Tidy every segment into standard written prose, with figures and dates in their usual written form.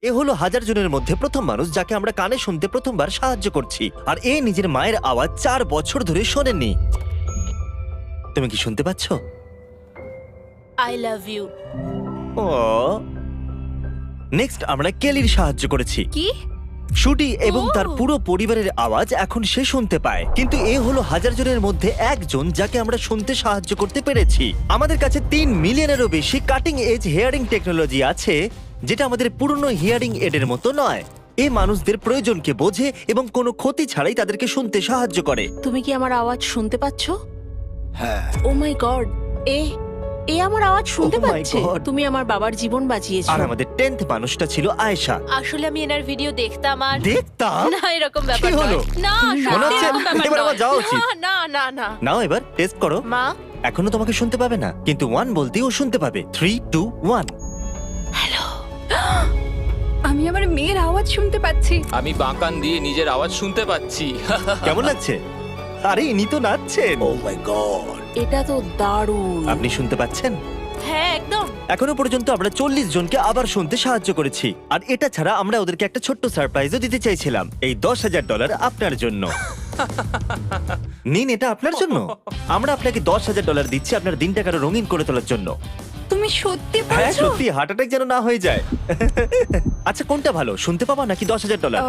এ হলো 1000 জনের মধ্যে প্রথম মানুষ যাকে আমরা কানে শুনতে প্রথমবার সাহায্য করছি, আর এ নিজের মায়ের আওয়াজ 4 বছর ধরে শোনেননি। তুমি কি শুনতে পাচ্ছ? I love you. ও, নেক্সট আমরা কেলির সাহায্য করেছি। কি? শুটি এবং ও! তার পুরো পরিবারের আওয়াজ এখন সে শুনতে পায়, কিন্তু এ হলো 1000 জনের মধ্যে একজন যাকে আমরা শুনতে সাহায্য করতে পেরেছি। আমাদের কাছে 3 মিলিয়নেরও বেশি কাটিং এজ হিয়ারিং টেকনোলজি আছে, যেটা আমাদের পুরনো হিয়ারিং এডের মতো নয়। এই মানুষদের প্রয়োজনকে বোঝে এবং কোনো ক্ষতি ছাড়াই তাদেরকে শুনতে সাহায্য করে। তুমি কি আমার আওয়াজ শুনতে পাচ্ছ? হ্যাঁ, ও মাই গড, এ এ আমার আওয়াজ শুনতে Oh my পাচ্ছে। God! তুমি আমার বাবার জীবন বাঁচিয়েছো। আর আমাদের 10th মানুষটা ছিল আয়েশা। আসলে আমি এনার ভিডিও দেখতাম আর দেখতাম। না এরকম ব্যাপার কি হলো? নয়। না মনে সত্যি হচ্ছে এরকম ব্যাপার এবার আমার নয়। যাওয়া উচিত। না না না না নাও এবার টেস্ট করো। মা এখনো তোমাকে শুনতে পাবে না, কিন্তু 1 বলতেই ও শুনতে পাবে। 3, 2, 1। আমি আমার মেয়ের আওয়াজ শুনতে পাচ্ছি। আমি বাঁকান দিয়ে নিজের আওয়াজ শুনতে পাচ্ছি। কেমন লাগছে? আরে ইনি তো নাচছেন। ও মাই গড। এটা তো দারুণ। আপনি শুনতে পাচ্ছেন? হ্যাঁ একদম। এখনো পর্যন্ত আমরা 40 জনকে আবার শুনতে সাহায্য করেছি, আর এটা ছাড়া আমরা ওদেরকে একটা ছোট্ট সারপ্রাইজও দিতে চাইছিলাম। এই $10,000 আপনার জন্য। নিন, এটা আপনার জন্য। আমরা আপনাকে $10,000 দিচ্ছি আপনার দিনটাকে আরো রঙিন করে তোলার জন্য। তুমি সত্যি হ্যাঁ বলছো? সত্যি, হার্ট অ্যাটাক যেন না হয়ে যায়। আচ্ছা, কোনটা ভালো, শুনতে পাওয়া নাকি $10,000?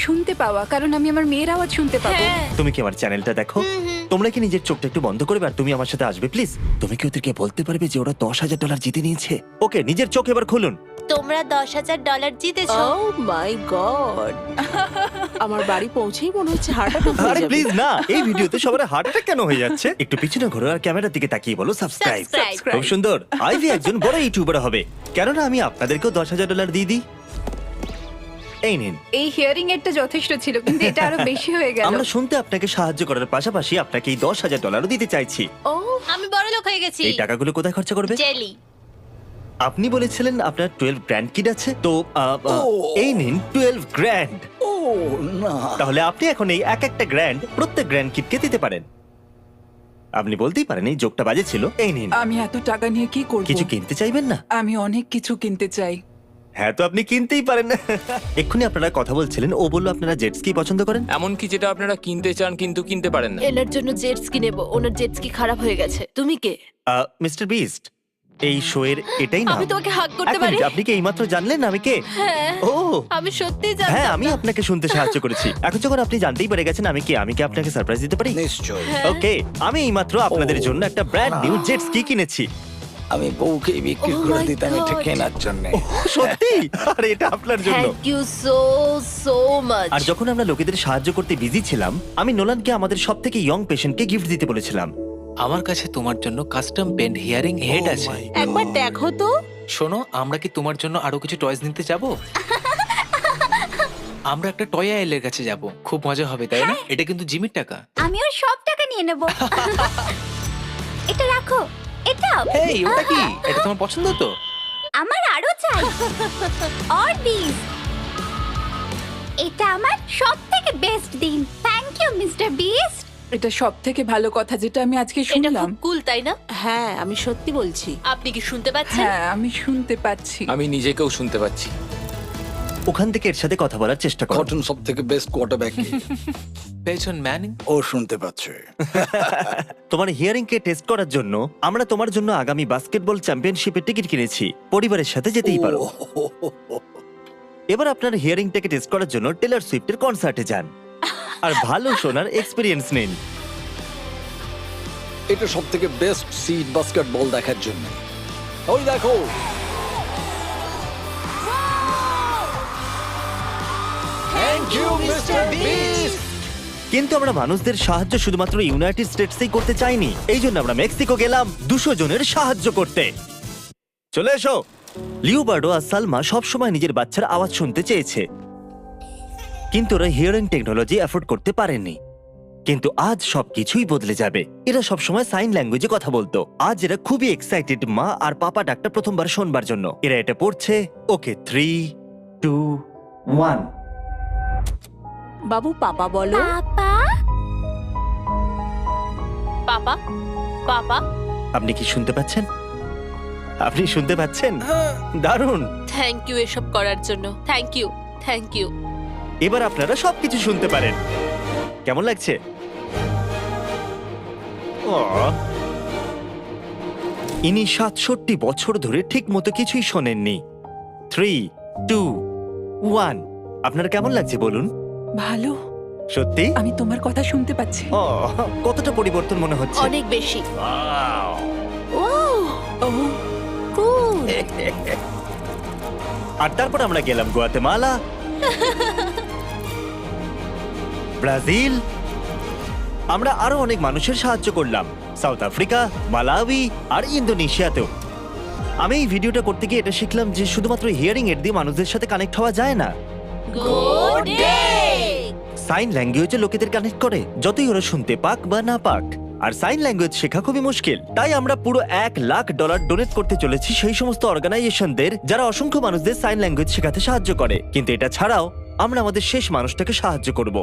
শুনতে পাওয়া, কারণ আমি আমার মেয়ের আওয়াজ শুনতে পাবো। হ্যাঁ তুমি কি আমার চ্যানেলটা দেখো? তোমরা কি নিজের চোখটা একটু বন্ধ করবে আর তুমি আমার সাথে আসবে প্লিজ? তুমি কি ওদেরকে বলতে পারবে যে ওরা $10,000 জিতে নিয়েছে? ওকে, নিজের চোখ এবার খুলুন। তোমরা $10,000 জিতেছো। ও মাই গড, আমার বাড়ি পৌঁছেই মনে হচ্ছে হার্ট অ্যাটাক হয়ে আরে যাবে। প্লিজ না, এই ভিডিওতে সবার হার্ট অ্যাটাক কেন হয়ে যাচ্ছে? একটু পিছনে ঘোরো আর ক্যামেরার দিকে তাকিয়ে বলো সাবস্ক্রাইব। Subscribe। খুব সুন্দর। আইভি একজন বড় ইউটিউবার হবে, কেননা আমি আপনাদেরকেও $10,000 দিয়ে দিই। এই নিন। এই হিয়ারিং এরটা যথেষ্ট ছিল, কিন্তু এটা আরো বেশি হয়ে গেল। আমরা শুনতে আপনাকে সাহায্য করার পাশাপাশি আপনাকে এই $10,000 দিতে চাইছি। ও আমি বড় লোক হয়ে গেছি। এই টাকাগুলো কোথায় খরচা করবে? জেলি। আপনি বলেছিলেন আপনার 12 গ্র্যান্ড কিড আছে, তো এই নিন 12 গ্র্যান্ড। ও না। তাহলে আপনি এখন এই একটা গ্র্যান্ড প্রত্যেক গ্র্যান্ড কিডকে দিতে পারেন। আপনি বলতেই পারেন এই যোগটা বাজে ছিল। এই নিন। আমি এত টাকা নিয়ে কি করব? কিছু কিনতে চাইবেন না? আমি অনেক কিছু কিনতে চাই। হ্যাঁ, তো আপনি কিনতেই পারেন। এক্ষুনি আপনারা কথা বলছিলেন, ও বলল আপনারা জেট স্কি পছন্দ করেন। এমনকি যেটা আপনারা কিনতে চান কিন্তু কিনতে পারেন না। এনার জন্য জেট স্কি নেব। ওনার জেট স্কি খারাপ হয়ে গেছে। তুমি কে? মিস্টার বিস্ট, এই শো এর এটাই না। আমি তোমাকে হাগ করতে পারি? আপনি কি এইমাত্র জানলেন আমি কে? হ্যাঁ ও আমি সত্যি হ্যাঁ, জানতাম আমি না। আপনাকে শুনতে সাহায্য করেছি। এখন যখন আপনি জানতেই পেরে গেছেন আমি কে, আমি কি আপনাকে সারপ্রাইজ দিতে পারি? নিশ্চয়ই। ওকে, আমি এইমাত্র আপনাদের জন্য একটা ব্র্যান্ড নিউ জেট স্কি কিনেছি। আমি বউকে বিক্রি Oh করে my দিতাম এটা God. কেনার জন্য। সত্যি? আর এটা আপনার জন্য। Thank you so so much. আর যখন আমরা লোকেদের সাহায্য করতে বিজি ছিলাম, আমি নোলানকে আমাদের সবথেকে ইয়ং পেশেন্টকে গিফট দিতে বলেছিলাম। আমার কাছে তোমার জন্য কাস্টম পেন্ট হিয়ারিং হেড আছে। একবার দেখো তো। শোনো, আমরা কি তোমার জন্য আরো কিছু টয়স নিতে যাব? আমরা একটা টয় আইলের কাছে যাব, খুব মজা হবে তাই না? এটা কিন্তু জিমির টাকা। আমি ওর সব টাকা নিয়ে নেব। এটা রাখো। এটা এই ওটা কি? এটা তোমার পছন্দ তো? আমার আরো চাই। আর দিস। এটা আমার সবথেকে বেস্ট দিন। Thank you mister Beast. এটা সব থেকে ভালো কথা যেটা আমি আজকে এটা শুনলাম। খুব কুল তাই না? হ্যাঁ, আমি সত্যি বলছি। আপনি কি শুনতে পাচ্ছেন? হ্যাঁ, আমি শুনতে পাচ্ছি। আমি নিজেকেও শুনতে পাচ্ছি। ওখান থেকে এর সাথে কথা বলার চেষ্টা করো। কটন সব থেকে বেস্ট কোয়ার্টারব্যাক। পেছন ম্যানিং। ও শুনতে পাচ্ছে। তোমার হিয়ারিং কে টেস্ট করার জন্য আমরা তোমার জন্য আগামী বাস্কেটবল চ্যাম্পিয়নশিপের টিকিট কিনেছি। পরিবারের সাথে যেতেই পারো। এবার আপনার হিয়ারিংটাকে টেস্ট করার জন্য টেলর সুইফটের কনসার্টে যান আর ভালো শোনার এক্সপেরিয়েন্স নিন। এটা সব থেকে বেস্ট সিট বাস্কেটবল দেখার জন্য। ওই দেখো। Thank you mister Beast. কিন্তু আমরা মানুষদের সাহায্য শুধুমাত্র ইউনাইটেড স্টেটসেই করতে চাইনি, এই জন্য আমরা মেক্সিকো গেলাম 200 জনের সাহায্য করতে। চলে এসো। লিওবার্ডো আর সালমা সবসময় নিজের বাচ্চার আওয়াজ শুনতে চেয়েছে, কিন্তু ওরা হিয়ারিং টেকনোলজি অ্যাফোর্ড করতে পারেনি। কিন্তু আজ সবকিছুই বদলে যাবে। এরা সবসময় সাইন ল্যাঙ্গুয়েজে কথা বলতো, আজ এরা খুবই এক্সাইটেড মা আর পাপা ডাকটা প্রথমবার শোনবার জন্য। এরা এটা পড়ছে। ওকে, 3, 2, 1। বাবু পাপা বলো। পাপা পাপা পাপা আপনি কি শুনতে পাচ্ছেন? আপনি শুনতে পাচ্ছেন? দারুণ। থ্যাংক ইউ এসব করার জন্য। Thank you, thank you. এবার আপনারা সবকিছু শুনতে পারেন। কেমন লাগছে? ইনি ৬৭ বছর ধরে ঠিক মতো কিছুই শোনেননি। 3, 2, 1। আপনার কেমন লাগছে বলুন? ভালো, সত্যি? আমি তোমার কথা শুনতে পাচ্ছি। কতটা পরিবর্তন মনে হচ্ছে? অনেক বেশি। ও ও কুল। আর তারপর আমরা গেলাম গুয়াতেমালা, ব্রাজিল। আমরা আরো অনেক মানুষের সাহায্য করলাম, সাউথ আফ্রিকা, মালাউই আর ইন্দোনেশিয়াতেও। আমি এই ভিডিওটা করতে গিয়ে এটা শিখলাম যে শুধুমাত্র হিয়ারিং এড দিয়ে মানুষদের সাথে কানেক্ট হওয়া যায় না। Good day. সাইন ল্যাঙ্গুয়েজে লোকেদের কানেক্ট করে, যতই ওরা শুনতে পাক বা না পাক। আর সাইন ল্যাঙ্গুয়েজ শেখা খুবই মুশকিল। তাই আমরা পুরো $1,00,000 ডোনেট করতে চলেছি সেই সমস্ত অর্গানাইজেশনদের যারা অসংখ্য মানুষদের সাইন ল্যাঙ্গুয়েজ শেখাতে সাহায্য করে। কিন্তু এটা ছাড়াও আমরা আমাদের শেষ মানুষটাকে সাহায্য করব।